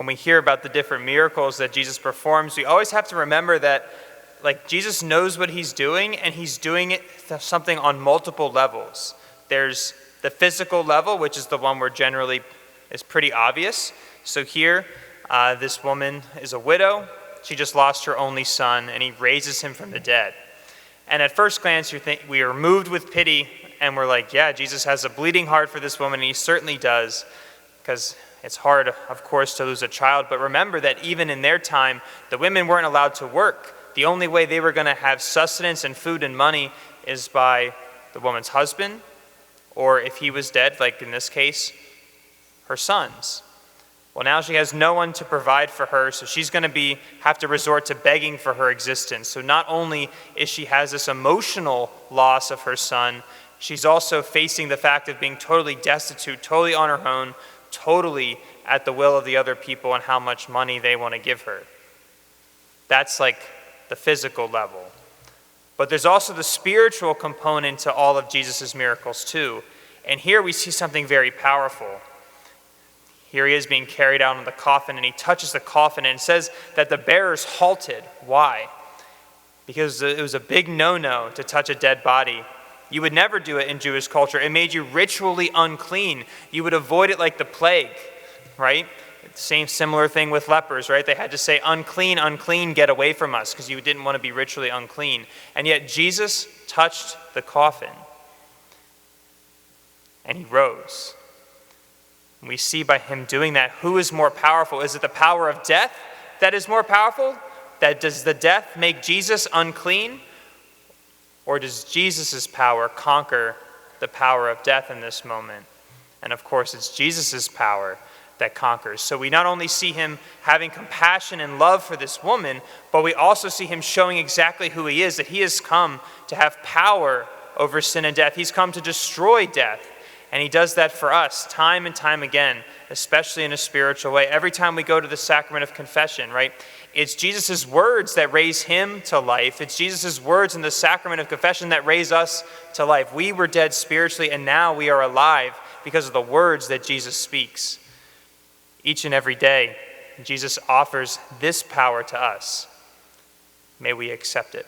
when we hear about the different miracles that Jesus performs, we always have to remember that Jesus knows what he's doing, and he's doing it something on multiple levels. There's the physical level, which is the one where generally is pretty obvious. So here, this woman is a widow. She just lost her only son, and he raises him from the dead. And at first glance, we are moved with pity, and we're like, yeah, Jesus has a bleeding heart for this woman, and he certainly does, because it's hard, of course, to lose a child. But remember that even in their time, the women weren't allowed to work. The only way they were going to have sustenance and food and money is by the woman's husband, or if he was dead, like in this case, her sons. Well, now she has no one to provide for her, so she's going to have to resort to begging for her existence. So not only is she has this emotional loss of her son, she's also facing the fact of being totally destitute, totally on her own, totally at the will of the other people and how much money they want to give her. That's like the physical level. But there's also the spiritual component to all of Jesus' miracles too. And here we see something very powerful. Here he is being carried out in the coffin, and he touches the coffin, and it says that the bearers halted. Why? Because it was a big no-no to touch a dead body. You would never do it in Jewish culture. It made you ritually unclean. You would avoid it like the plague, right? Similar thing with lepers, right? They had to say, unclean, unclean, get away from us, because you didn't want to be ritually unclean. And yet Jesus touched the coffin, and he rose. And we see by him doing that, who is more powerful? Is it the power of death that is more powerful? Does the death make Jesus unclean? Or does Jesus' power conquer the power of death in this moment? And of course, it's Jesus' power that conquers. So we not only see him having compassion and love for this woman, but we also see him showing exactly who he is, that he has come to have power over sin and death. He's come to destroy death. And he does that for us time and time again, especially in a spiritual way. Every time we go to the sacrament of confession, right? It's Jesus' words that raise him to life. It's Jesus' words in the sacrament of confession that raise us to life. We were dead spiritually, and now we are alive because of the words that Jesus speaks. Each and every day, Jesus offers this power to us. May we accept it.